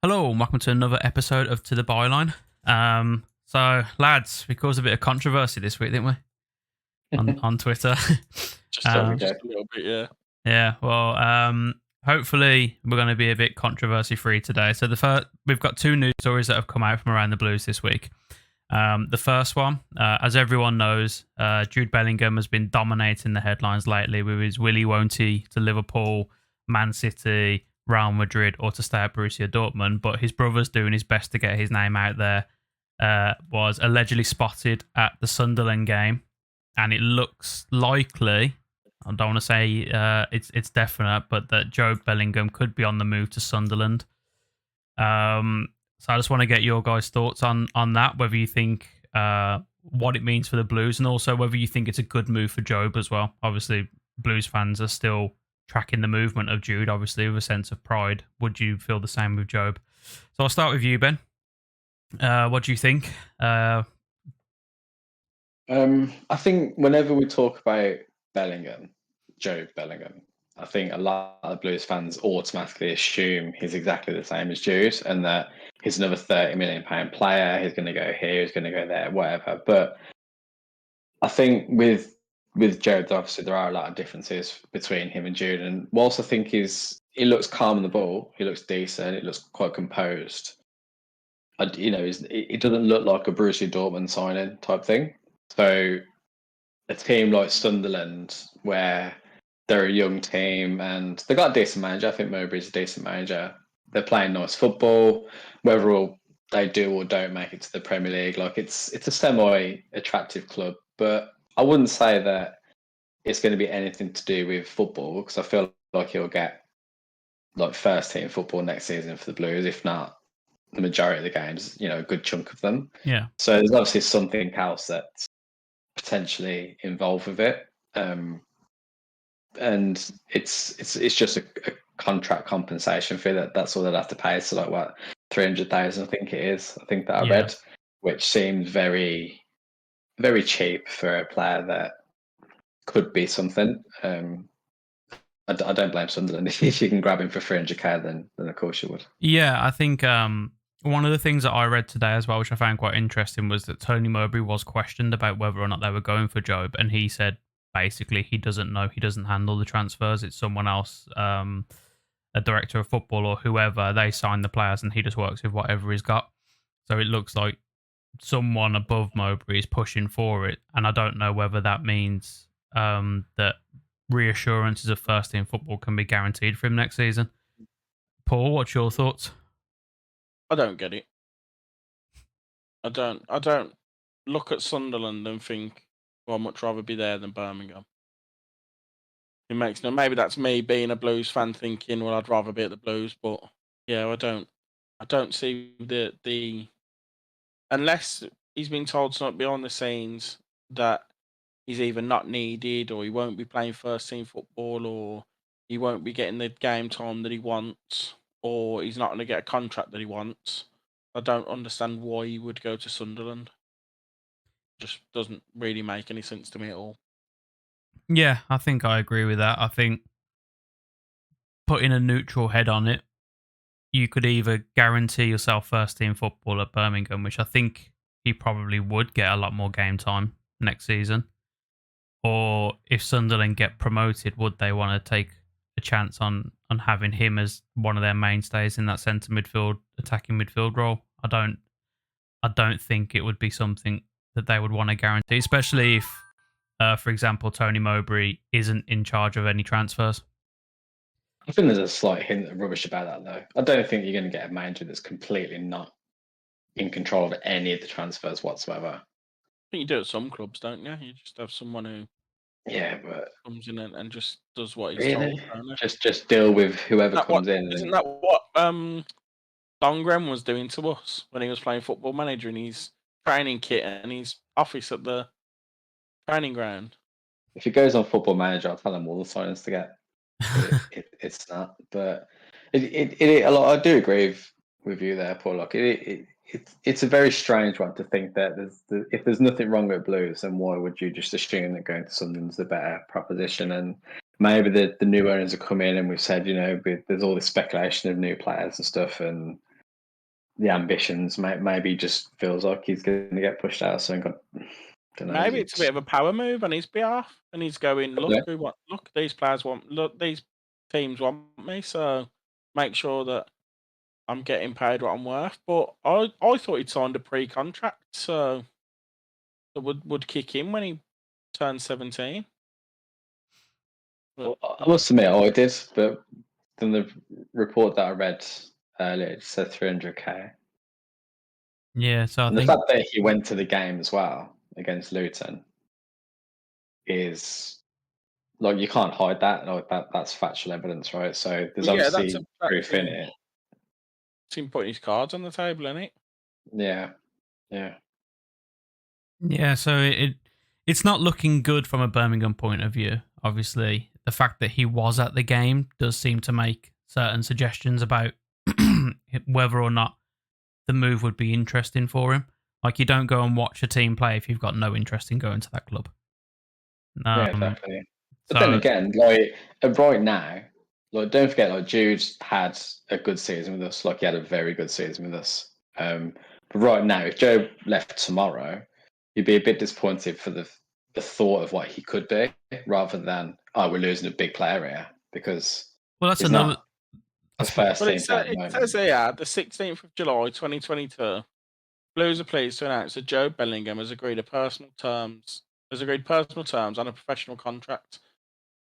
Hello, and welcome to another episode of To the Byline. So, lads, we caused a bit of controversy this week, didn't we? On Twitter. Just a little bit, yeah. Yeah, well, hopefully we're going to be a bit controversy free today. So we've got two news stories that have come out from around the Blues this week. The first one, as everyone knows, Jude Bellingham has been dominating the headlines lately with his willy won't he to Liverpool, Man City, Real Madrid, or to stay at Borussia Dortmund. But his brother's doing his best to get his name out there. Was allegedly spotted at the Sunderland game, and it looks likely. I don't want to say it's definite, but that Jobe Bellingham could be on the move to Sunderland. So I just want to get your guys' thoughts on that, whether you think what it means for the Blues, and also whether you think it's a good move for Jobe as well. Obviously, Blues fans are still tracking the movement of Jude, obviously, with a sense of pride. Would you feel the same with Jobe? So I'll start with you, Ben. What do you think? I think whenever we talk about Jobe Bellingham, I think a lot of Blues fans automatically assume he's exactly the same as Jude and that he's another £30 million player. He's going to go here, he's going to go there, whatever. But I think with Jobe, obviously there are a lot of differences between him and Jude. And whilst I think he looks calm on the ball, he looks decent, it looks quite composed. It doesn't look like a Borussia Dortmund signing type thing. So a team like Sunderland, where they're a young team and they got a decent manager. I think Mowbray's a decent manager. They're playing nice football. Whether they do or don't make it to the Premier League, like it's a semi-attractive club. But I wouldn't say that it's going to be anything to do with football, because I feel like he'll get like first team football next season for the Blues, if not the majority of the games, a good chunk of them. Yeah. So there's obviously something else that's potentially involved with it. And it's just a contract compensation fee that's all they'll have to pay. So like what, 300,000, I think it is. I think that I read, which seems very, very cheap for a player that could be something. I don't blame Sunderland. If you can grab him for 300k, then of course you would. Yeah, I think one of the things that I read today as well, which I found quite interesting, was that Tony Mowbray was questioned about whether or not they were going for Jobe, and he said basically he doesn't know, he doesn't handle the transfers. It's someone else, a director of football or whoever. They sign the players, and he just works with whatever he's got. So it looks like someone above Mowbray is pushing for it, and I don't know whether that means that reassurances of first team football can be guaranteed for him next season. Paul, what's your thoughts? I don't get it. I don't look at Sunderland and think, well, I'd much rather be there than Birmingham. It makes no. Maybe that's me being a Blues fan thinking, well, I'd rather be at the Blues, but yeah, I don't see the unless he's been told something behind the scenes that he's either not needed, or he won't be playing first team football, or he won't be getting the game time that he wants, or he's not going to get a contract that he wants. I don't understand why he would go to Sunderland. Just doesn't really make any sense to me at all. Yeah, I think I agree with that. I think putting a neutral head on it, you could either guarantee yourself first team football at Birmingham, which I think he probably would get a lot more game time next season. Or if Sunderland get promoted, would they want to take a chance on having him as one of their mainstays in that centre midfield, attacking midfield role? I don't think it would be something that they would want to guarantee, especially if, for example, Tony Mowbray isn't in charge of any transfers. I think there's a slight hint of rubbish about that, though. I don't think you're going to get a manager that's completely not in control of any of the transfers whatsoever. I think you do at some clubs, don't you? You just have someone who but comes in and just does what he's really, told. just deal with whoever comes in. Isn't that what Longren was doing to us when he was playing Football Manager in his training kit and his office at the training ground? If it goes on Football Manager, I'll tell them all the signings to get. It's not, but I do agree with you there, Paul. Like it's a very strange one to think that if there's nothing wrong with Blues, then why would you just assume that going to Sunderland's the better proposition? And maybe the new owners have come in and we've said, there's all this speculation of new players and stuff, and the ambitions. Maybe he just feels like he's going to get pushed out. So I don't know. Maybe it's a bit of a power move on his behalf, and he's going, Probably. look, these players look, these teams want me, so make sure that I'm getting paid what I'm worth. But I thought he'd signed a pre-contract, so that would kick in when he turned 17. But, Well, I must admit, I did, but then the report that I read earlier it said 300k. Yeah, so I And the think fact that he went to the game as well against Luton is like you can't hide that. Like that's factual evidence, right? So there's yeah, obviously that's proof in him. it. It's him putting his cards on the table, isn't it? Yeah, yeah. yeah, so it's not looking good from a Birmingham point of view. Obviously, the fact that he was at the game does seem to make certain suggestions about whether or not the move would be interesting for him. Like, you don't go and watch a team play if you've got no interest in going to that club. Yeah, Um, exactly. But then so again, like right now, like don't forget, like Jude had a good season with us. Like he had a very good season with us. But right now, if Joe left tomorrow, you'd be a bit disappointed for the thought of what he could be, rather than we're losing a big player here because well, that's he's another. not the That's first Well, team player at the it moment. says here, the 16th of July, 2022, Blues are pleased to announce that Jobe Bellingham has agreed personal terms on a professional contract.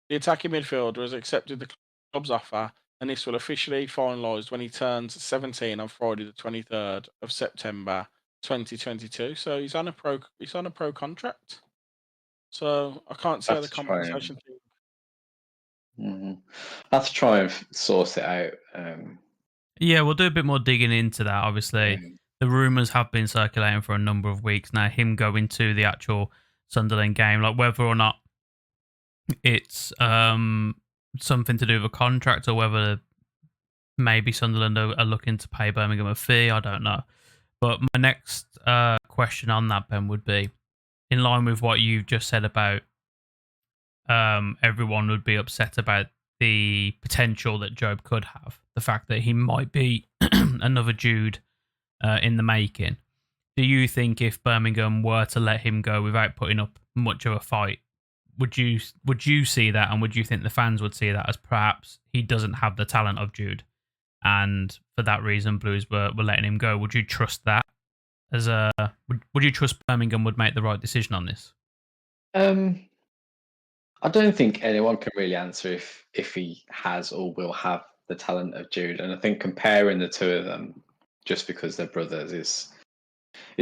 The attacking midfielder has accepted the club's offer, and this will officially finalised when he turns 17 on Friday, the 23rd of September, 2022. So he's on a pro contract. So I can't see how the That's trying. compensation thing. Let's try and source it out. Yeah, we'll do a bit more digging into that. Yeah. Obviously, the rumours have been circulating for a number of weeks now. Him going to the actual Sunderland game, like whether or not it's something to do with a contract or whether maybe Sunderland are looking to pay Birmingham a fee. I don't know. But my next question on that, Ben, would be in line with what you've just said about everyone would be upset about the potential that Job could have, the fact that he might be another Jude in the making. Do you think if Birmingham were to let him go without putting up much of a fight, would you see that, and would you think the fans would see that as perhaps he doesn't have the talent of Jude, and for that reason Blues were letting him go? Would you trust that as a would you trust Birmingham would make the right decision on this? I don't think anyone can really answer if he has or will have the talent of Jude, and I think comparing the two of them just because they're brothers is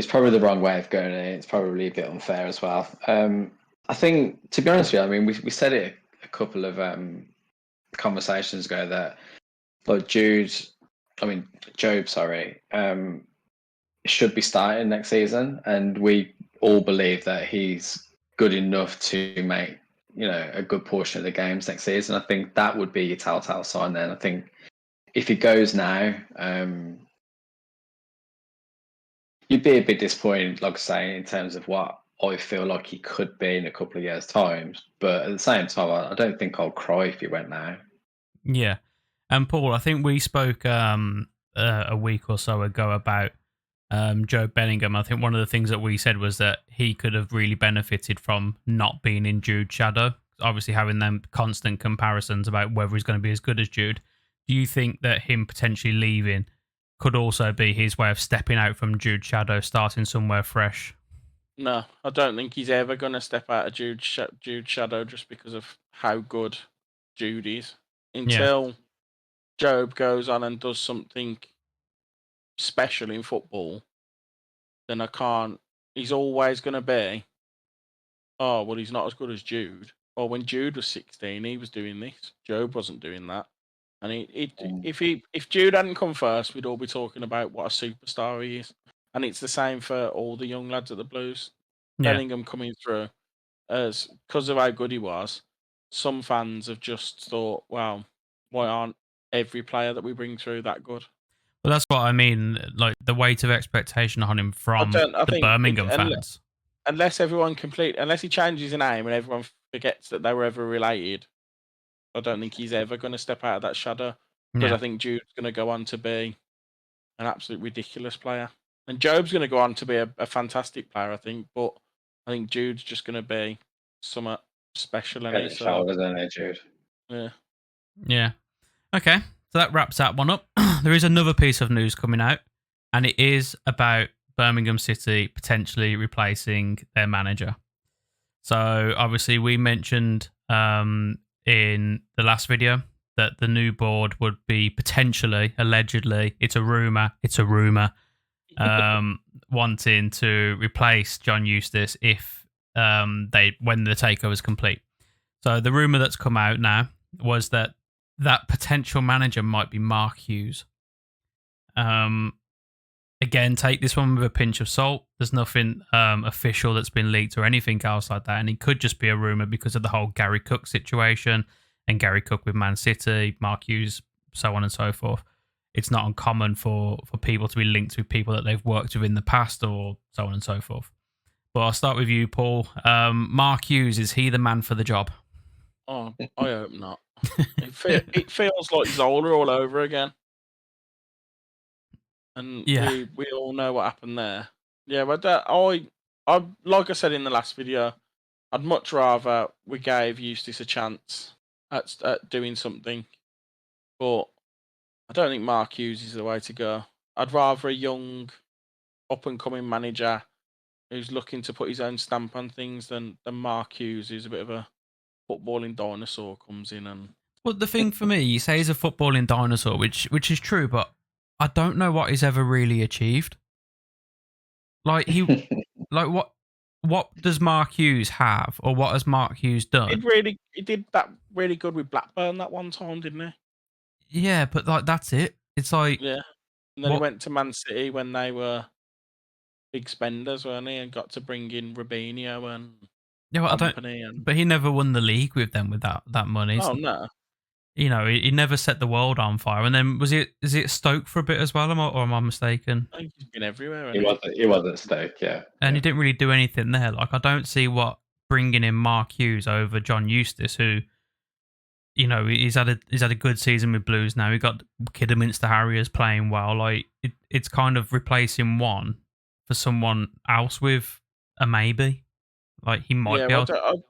probably the wrong way of going. And it's probably a bit unfair as well. I think, to be honest with you, I mean, we said it a couple of conversations ago that like Job, sorry, should be starting next season, and we all believe that he's good enough to make a good portion of the games next season. I think that would be your telltale sign. Then I think if he goes now, you'd be a bit disappointed, like I say, in terms of what I feel like he could be in a couple of years' time. But at the same time, I don't think I'll cry if he went now. Yeah. And Paul, I think we spoke a week or so ago about Joe Bellingham. I think one of the things that we said was that he could have really benefited from not being in Jude's shadow. Obviously, having them constant comparisons about whether he's going to be as good as Jude. Do you think that him potentially leaving could also be his way of stepping out from Jude's shadow, starting somewhere fresh? No, I don't think he's ever going to step out of Jude's shadow just because of how good Jude is. Yeah. Until Job goes on and does something special in football, then I can't. He's always going to be, oh, well, he's not as good as Jude. Or when Jude was 16, he was doing this. Job wasn't doing that. And if Jude hadn't come first, we'd all be talking about what a superstar he is. And it's the same for all the young lads at the Blues. Yeah. Bellingham coming through as because of how good he was. Some fans have just thought, "Wow, why aren't every player that we bring through that good?" Well, that's what I mean. Like the weight of expectation on him I from don't. I the think Birmingham fans. unless unless he changes his name and everyone forgets that they were ever related, I don't think he's ever going to step out of that shadow because Yeah. I think Jude's going to go on to be an absolute ridiculous player. And Jobe's going to go on to be a fantastic player, I think. But I think Jude's just going to be somewhat special, Head and and so shoulders, isn't it, Jude? yeah. Yeah. Okay. So that wraps that one up. There is another piece of news coming out, and it is about Birmingham City potentially replacing their manager. So obviously we mentioned in the last video that the new board would be potentially, allegedly, it's a rumor, wanting to replace John Eustace if when the takeover is complete. So the rumor that's come out now was that potential manager might be Mark Hughes. Again, take this one with a pinch of salt. There's nothing official that's been leaked or anything else like that. And it could just be a rumour because of the whole Gary Cook situation and Gary Cook with Man City, Mark Hughes, so on and so forth. It's not uncommon for people to be linked with people that they've worked with in the past or so on and so forth. But I'll start with you, Paul. Mark Hughes, is he the man for the job? Oh, I hope not. It feels like Zola all over again. And Yeah. we all know what happened there. Yeah, but I like I said in the last video, I'd much rather we gave Eustace a chance at doing something. But I don't think Mark Hughes is the way to go. I'd rather a young, up and coming manager who's looking to put his own stamp on things than Mark Hughes, who's a bit of a footballing dinosaur, comes in and. Well, the thing for me, you say he's a footballing dinosaur, which is true, but I don't know what he's ever really achieved. Like what does Mark Hughes have, or what has Mark Hughes done? He did that really good with Blackburn that one time, didn't he? Yeah, but like that's it. It's like Yeah. And then he went to Man City when they were big spenders, weren't he? And got to bring in Robinho and company. But he never won the league with them with that money. Oh no. You know, he never set the world on fire. And then is it Stoke for a bit as well, or am I mistaken? I think he's been everywhere. He was at Stoke, yeah. And he didn't really do anything there. Like, I don't see what bringing in Mark Hughes over John Eustace, who, you know, he's had a good season with Blues now. He got Kidderminster Harriers playing well. Like, it's kind of replacing one for someone else with a maybe. Like, he might be able to.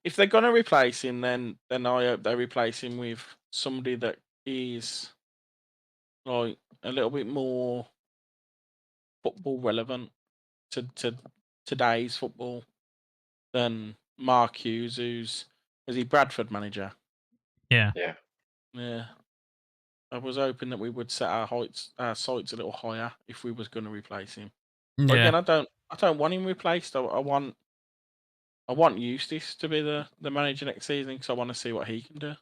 If they're gonna replace him, then I hope they replace him with somebody that is like a little bit more football relevant to today's football than Mark Hughes, who's is he Bradford manager? Yeah. Yeah. I was hoping that we would set our sights a little higher if we was going to replace him. But Yeah. again, I don't want him replaced. I want Eustace to be the manager next season because I want to see what he can do.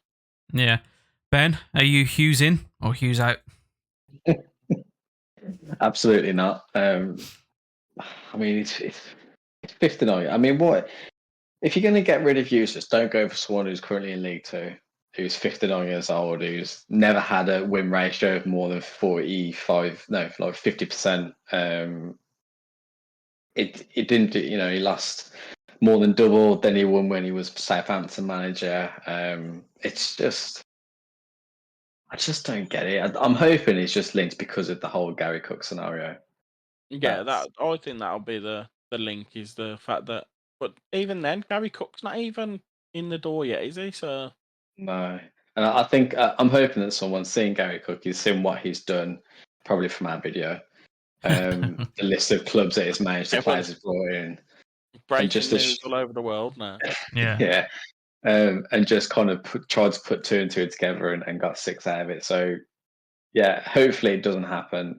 Yeah. Ben, are you Hughes in or Hughes out? Absolutely not. I mean, it's 59. I mean, what if you're going to get rid of Eustace? Don't go for someone who's currently in League Two, who's 59 years old, who's never had a win ratio of more than 50%. It didn't. You know, he lost more than double than he won when he was Southampton manager. It's just. I just don't get it. I'm hoping it's just linked because of the whole Gary Cook scenario. Yeah, I think that'll be the link is the fact that. But even then, Gary Cook's not even in the door yet, is he? So no, and I think I'm hoping that someone's seen Gary Cook, he's seen what he's done, probably from our video. The list of clubs that he's managed, the players he's brought in, breaking news all over the world now. Yeah. And just kind of tried to put two and two together and got 6 out of it. So, yeah, hopefully it doesn't happen.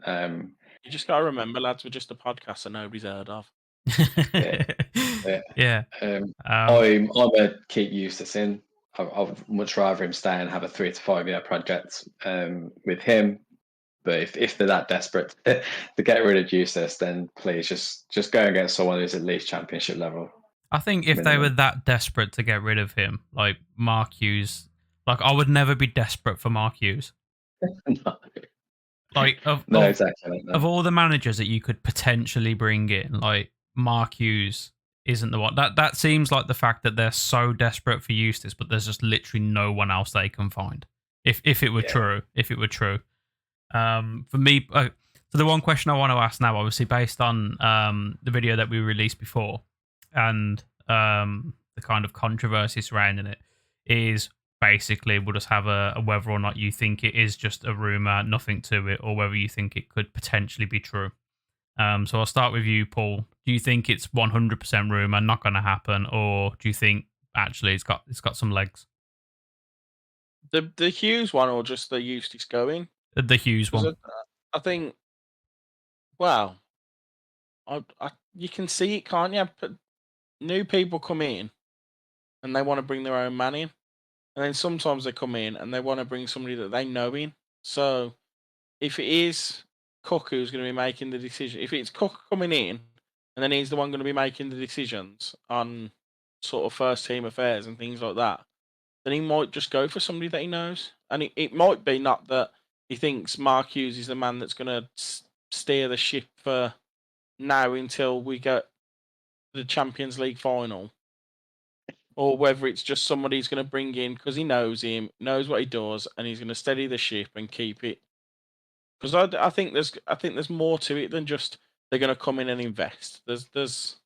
You just got to remember, lads, we're just a podcast that nobody's heard of. Yeah. I'm a keep Eustace in. I'd much rather him stay and have a 3 to 5 year project with him. But if they're that desperate to get rid of Eustace, then please just go and get someone who's at least championship level. I think if they were that desperate to get rid of him, like Mark Hughes, like I would never be desperate for Mark Hughes. No. Like exactly. Of all the managers that you could potentially bring in, like Mark Hughes isn't the one. That seems like the fact that they're so desperate for Eustace, but there's just literally no one else they can find. If it were true, For me, So the one question I want to ask now, obviously based on the video that we released before and the kind of controversy surrounding it, is basically we'll just have a whether or not you think it is just a rumor, nothing to it, or whether you think it could potentially be true. So I'll start with you, Paul. Do you think it's 100% rumor, not going to happen, or do you think actually it's got some legs? The Hughes one, or just the Eustace going? The Hughes 'Cause one. I think, well, you can see it, can't you? New people come in and they want to bring their own man in, and then sometimes they come in and they want to bring somebody that they know in. So if it is Cook who's going to be making the decision, if it's Cook coming in and then he's the one going to be making the decisions on sort of first team affairs and things like that, then he might just go for somebody that he knows. And it might be not that he thinks Mark Hughes is the man that's going to steer the ship for now until we get the Champions League final, or whether it's just somebody he's going to bring in because he knows him, knows what he does, and he's going to steady the ship and keep it. Because I think there's more to it than just they're going to come in and invest. There's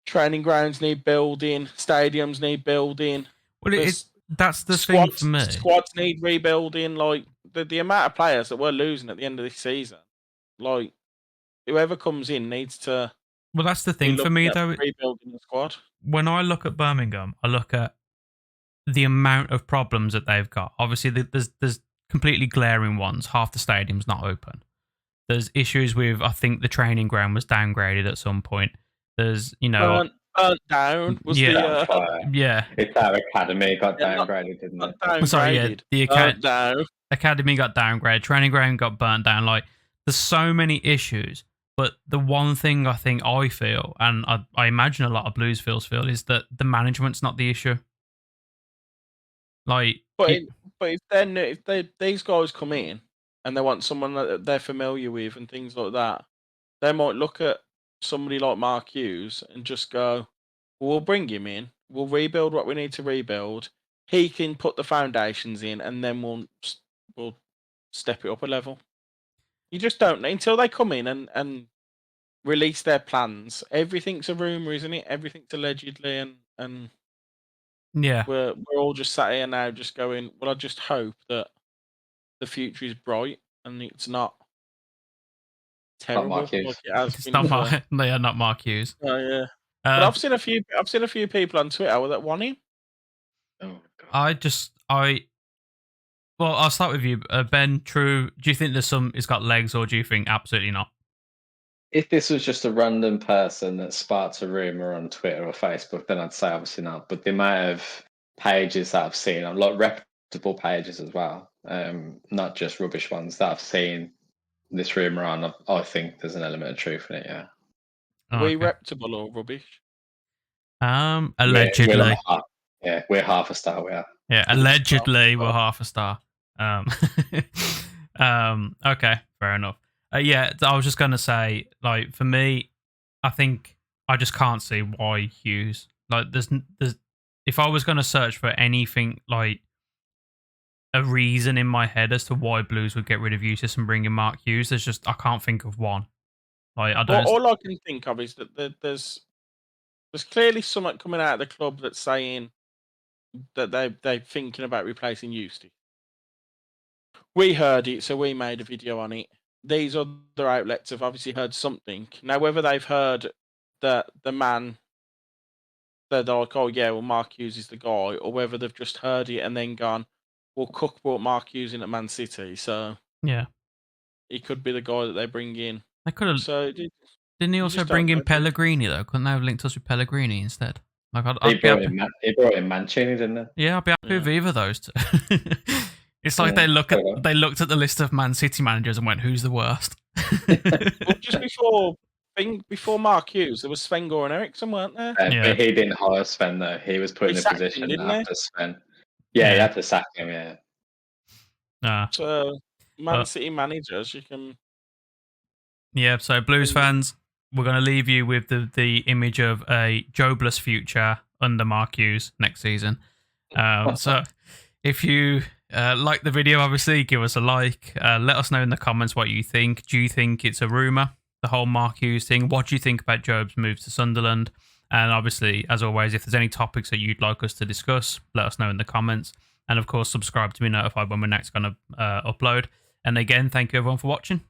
training grounds need building, stadiums need building. Well, that's the thing for me. Squads need rebuilding. Like the amount of players that we're losing at the end of this season, like whoever comes in needs to. Well, that's the thing for me though. Rebuilding the squad. When I look at Birmingham, I look at the amount of problems that they've got. Obviously, there's completely glaring ones. Half the stadium's not open. There's issues with, I think the training ground was downgraded at some point. There's, burnt down was yeah. It's our academy got downgraded, didn't it? Downgraded. Sorry, yeah, the academy got downgraded. Training ground got burnt down. Like, there's so many issues. But the one thing I feel, and I imagine a lot of Blues feel, is that the management's not the issue. Like, but if these guys come in and they want someone that they're familiar with and things like that, they might look at somebody like Mark Hughes and just go, well, we'll bring him in, we'll rebuild what we need to rebuild. He can put the foundations in, and then we'll step it up a level. You just don't know until they come in and release their plans. Everything's a rumor, isn't it? Everything's allegedly, and yeah, we're all just sat here now, just going, well, I just hope that the future is bright and it's not terrible. Mark Hughes. Like it has it's been not Mark. They are not Mark Hughes. Oh yeah, but I've seen a few people on Twitter that want him. Oh God. Well, I'll start with you, Ben. True. Do you think it's got legs, or do you think absolutely not? If this was just a random person that sparks a rumor on Twitter or Facebook, then I'd say obviously not. But the amount of pages that I've seen, like reputable pages as well, not just rubbish ones that I've seen this rumor on, I think there's an element of truth in it. Yeah. Are we reputable or rubbish? Allegedly. We're half a star. We are. Yeah, allegedly we're half a star. Okay, fair enough. Yeah, I was just gonna say, like, for me, I think I just can't see why Hughes. Like, there's if I was gonna search for anything like a reason in my head as to why Blues would get rid of Eustace and bring in Mark Hughes, I can't think of one. Like, I don't. All I can think of is that there's clearly something coming out of the club that's saying that they're thinking about replacing Eustace. We heard it, so we made a video on it. These other outlets have obviously heard something. Now, whether they've heard that the man, they're like, oh yeah, well, Mark Hughes is the guy, or whether they've just heard it and then gone, well, Cook brought Mark Hughes in at Man City, so yeah, he could be the guy that they bring in. They could have. So didn't he also bring in Pellegrini though? Couldn't they have linked us with Pellegrini instead? Like, he brought in Mancini, didn't he? Yeah, I'd be happy with either of those two. It's like they looked at the list of Man City managers and went, "Who's the worst?" Well, just before Mark Hughes, there was Sven-Goran Eriksson, weren't there? But he didn't hire Sven though. He was put in a position after Sven. Yeah, he had to sack him. Yeah. So Man City managers, you can. Yeah. So Blues fans, we're going to leave you with the image of a Jobeless future under Mark Hughes next season. So If you like the video, obviously, give us a like. Let us know in the comments what you think. Do you think it's a rumour, the whole Mark Hughes thing? What do you think about Jobe's move to Sunderland? And obviously, as always, if there's any topics that you'd like us to discuss, let us know in the comments. And of course, subscribe to be notified when we're next going to upload. And again, thank you everyone for watching.